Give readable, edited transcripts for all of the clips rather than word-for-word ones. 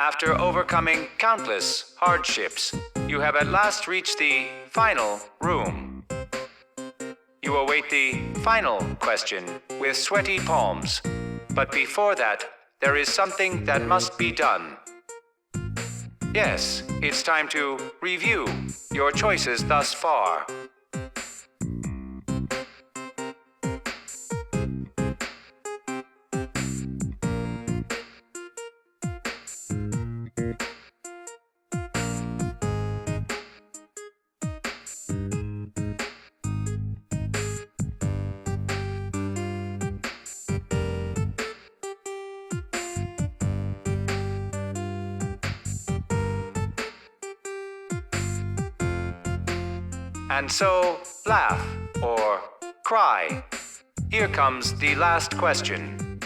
After overcoming countless hardships, you have at last reached the final room. You await the final question with sweaty palms. But before that, there is something that must be done. Yes, it's time to review your choices thus far. And so, laugh or cry. Here comes the last question.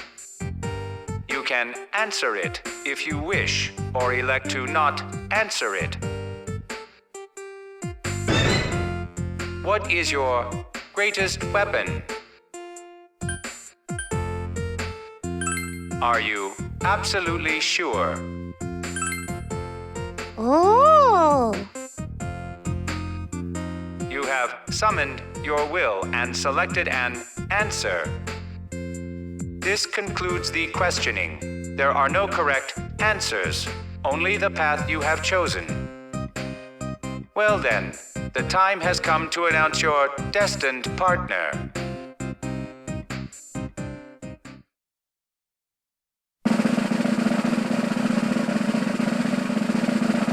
You can answer it if you wish, or elect to not answer it. What is your greatest weapon? Are you absolutely sure? Oh! You have summoned your will and selected an answer. This concludes the questioning. There are no correct answers, only the path you have chosen. Well then, the time has come to announce your destined partner.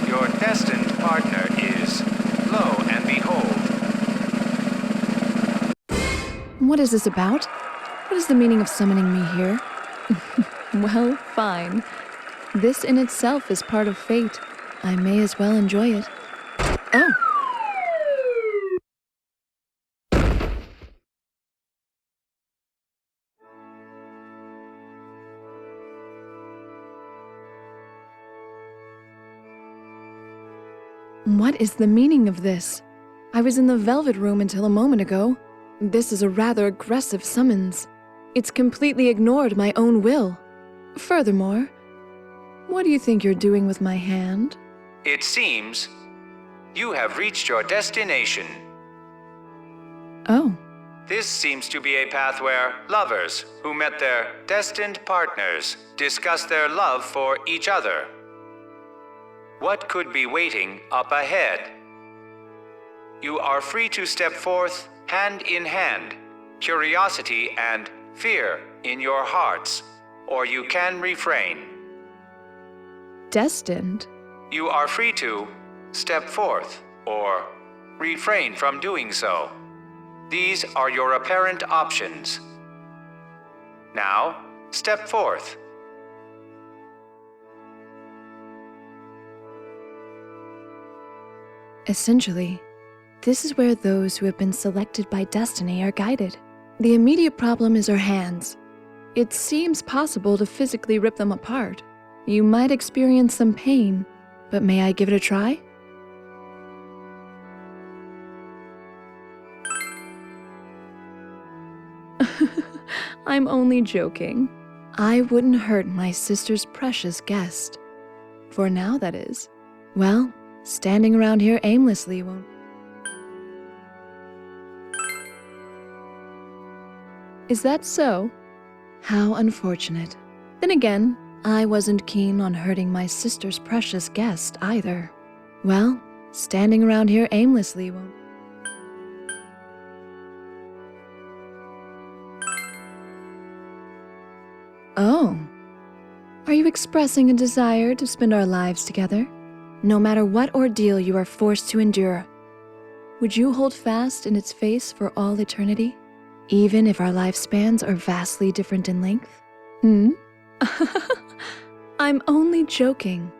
Your destined partner is, lo and behold. What is this about? What is the meaning of summoning me here? Well, fine. This in itself is part of fate. I may as well enjoy it. Oh! What is the meaning of this? I was in the Velvet Room until a moment ago. This is a rather aggressive summons. It's completely ignored my own will. Furthermore, what do you think you're doing with my hand? It seems you have reached your destination. Oh. This seems to be a path where lovers who met their destined partners discuss their love for each other. What could be waiting up ahead? You are free to step forth hand in hand, curiosity and fear in your hearts, or you can refrain. Destined? You are free to step forth or refrain from doing so. These are your apparent options. Now, step forth. Essentially, this is where those who have been selected by destiny are guided. The immediate problem is our hands. It seems possible to physically rip them apart. You might experience some pain, but may I give it a try? I'm only joking. I wouldn't hurt my sister's precious guest. For now, that is. Well, standing around here aimlessly won't... Is that so? How unfortunate. Then again, I wasn't keen on hurting my sister's precious guest either. Well, standing around here aimlessly won't... Oh. Are you expressing a desire to spend our lives together? No matter what ordeal you are forced to endure, would you hold fast in its face for all eternity? Even if our lifespans are vastly different in length? I'm only joking.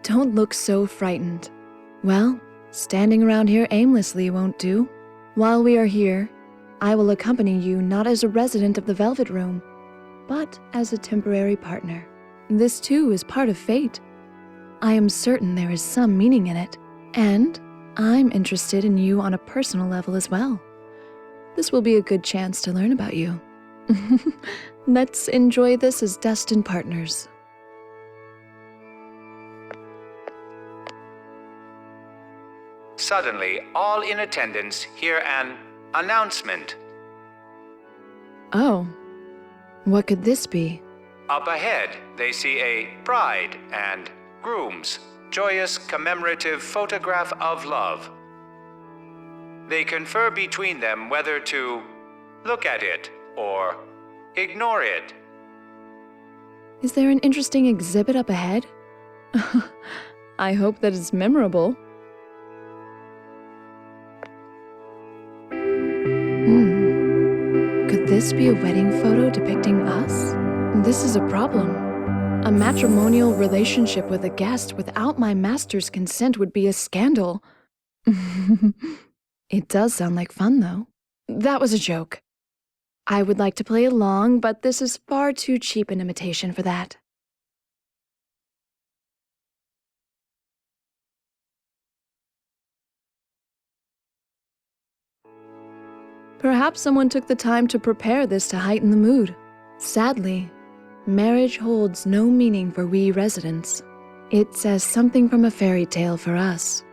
Don't look so frightened. Well, standing around here aimlessly won't do. While we are here, I will accompany you not as a resident of the Velvet Room, but as a temporary partner. This too is part of fate. I am certain there is some meaning in it, and I'm interested in you on a personal level as well. This will be a good chance to learn about you. Let's enjoy this as destined partners. Suddenly, all in attendance hear an announcement. Oh, what could this be? Up ahead, they see a bride and groom's joyous commemorative photograph of love. They confer between them whether to look at it or ignore it. Is there an interesting exhibit up ahead? I hope that it's memorable. Could this be a wedding photo depicting us? This is a problem. A matrimonial relationship with a guest without my master's consent would be a scandal. It does sound like fun, though. That was a joke. I would like to play along, but this is far too cheap an imitation for that. Perhaps someone took the time to prepare this to heighten the mood. Sadly, marriage holds no meaning for we residents. It says something from a fairy tale for us.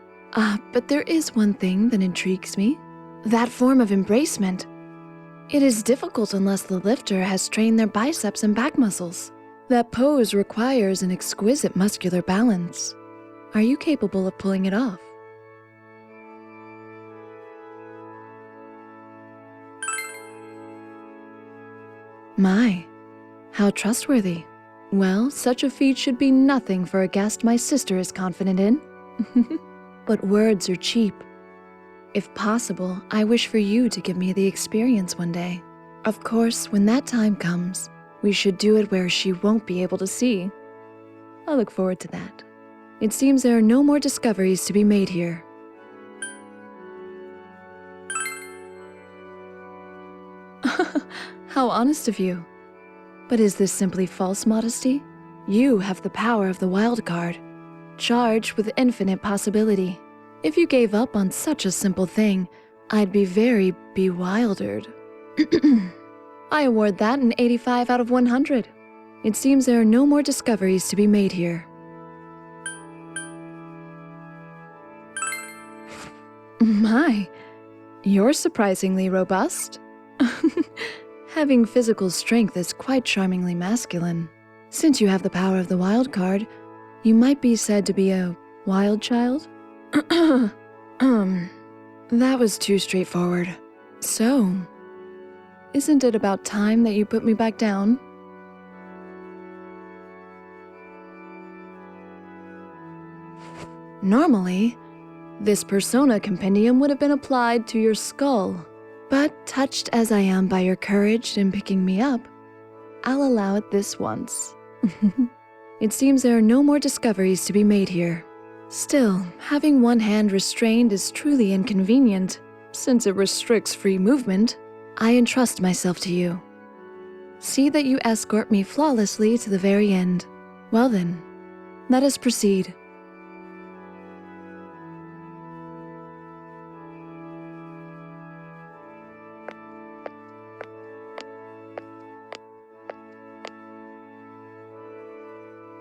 But there is one thing that intrigues me. That form of embracement. It is difficult unless the lifter has trained their biceps and back muscles. That pose requires an exquisite muscular balance. Are you capable of pulling it off? My, how trustworthy. Well, such a feat should be nothing for a guest my sister is confident in. But words are cheap. If possible, I wish for you to give me the experience one day. Of course, when that time comes, we should do it where she won't be able to see. I look forward to that. It seems there are no more discoveries to be made here. How honest of you. But is this simply false modesty? You have the power of the wild card, charged with infinite possibility. If you gave up on such a simple thing, I'd be very bewildered. I award that an 85 out of 100. It seems there are no more discoveries to be made here. My, you're surprisingly robust. Having physical strength is quite charmingly masculine. Since you have the power of the wild card, you might be said to be a wild child? That was too straightforward. So, isn't it about time that you put me back down? Normally, this persona compendium would have been applied to your skull. But touched as I am by your courage in picking me up, I'll allow it this once. It seems there are no more discoveries to be made here. Still, having one hand restrained is truly inconvenient. Since it restricts free movement, I entrust myself to you. See that you escort me flawlessly to the very end. Well then, let us proceed.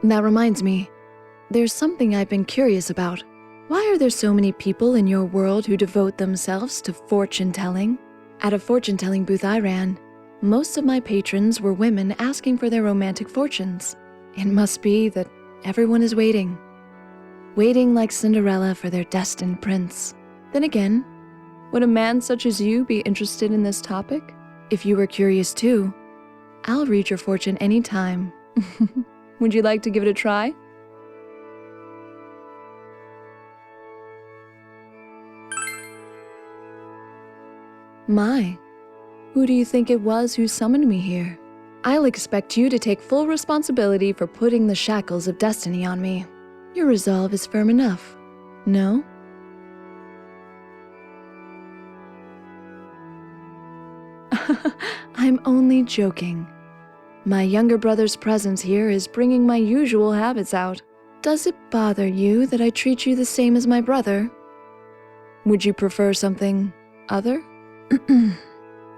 That reminds me, there's something I've been curious about. Why are there so many people in your world who devote themselves to fortune-telling? At a fortune-telling booth I ran, most of my patrons were women asking for their romantic fortunes. It must be that everyone is waiting. Waiting like Cinderella for their destined prince. Then again, would a man such as you be interested in this topic? If you were curious too, I'll read your fortune anytime. Would you like to give it a try? My, who do you think it was who summoned me here? I'll expect you to take full responsibility for putting the shackles of destiny on me. Your resolve is firm enough, no? I'm only joking. My younger brother's presence here is bringing my usual habits out. Does it bother you that I treat you the same as my brother? Would you prefer something other?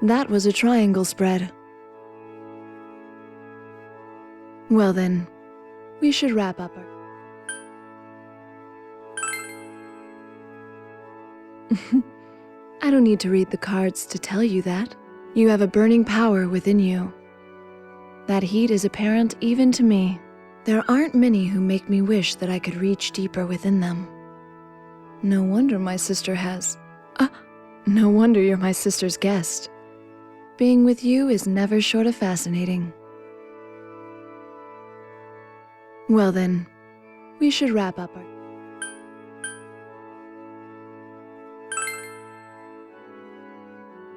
That was a triangle spread. Well then, we should wrap up. I don't need to read the cards to tell you that. You have a burning power within you. That heat is apparent even to me. There aren't many who make me wish that I could reach deeper within them. No wonder my sister has... no wonder you're my sister's guest. Being with you is never short of fascinating. Well then, we should wrap up our...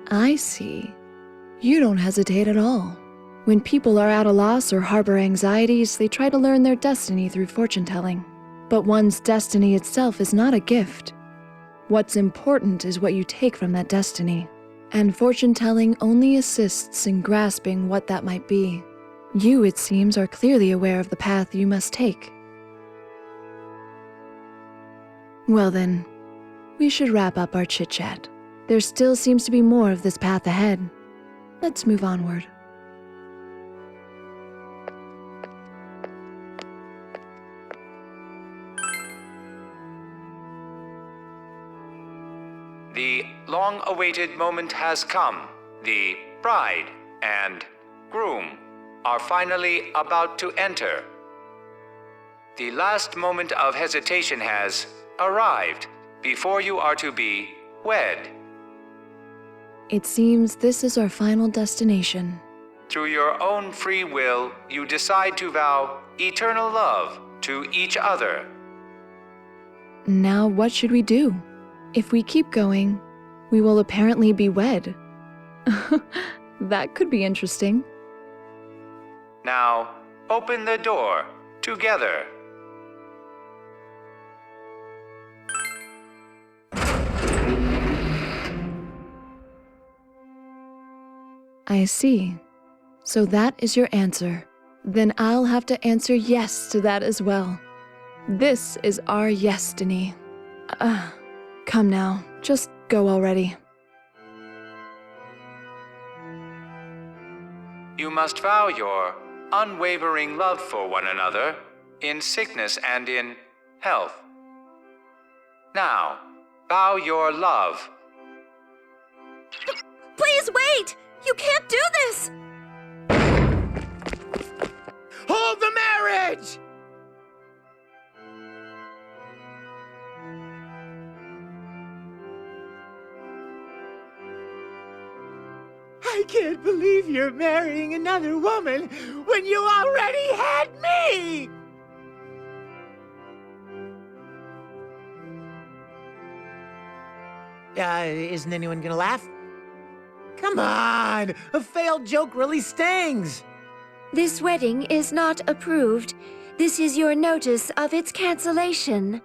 I see. You don't hesitate at all. When people are at a loss or harbor anxieties, they try to learn their destiny through fortune-telling. But one's destiny itself is not a gift. What's important is what you take from that destiny. And fortune-telling only assists in grasping what that might be. You, it seems, are clearly aware of the path you must take. Well then, we should wrap up our chit-chat. There still seems to be more of this path ahead. Let's move onward. The long-awaited moment has come. The bride and groom are finally about to enter. The last moment of hesitation has arrived before you are to be wed. It seems this is our final destination. Through your own free will, you decide to vow eternal love to each other. Now what should we do? If we keep going, we will apparently be wed. That could be interesting. Now, open the door together. I see. So that is your answer. Then I'll have to answer yes to that as well. This is our yes-destiny. Come now, just go already. You must vow your unwavering love for one another in sickness and in health. Now, vow your love. Please wait! You can't do this! Hold the marriage! I can't believe you're marrying another woman when you already had me! Isn't anyone gonna laugh? Come on! A failed joke really stings! This wedding is not approved. This is your notice of its cancellation.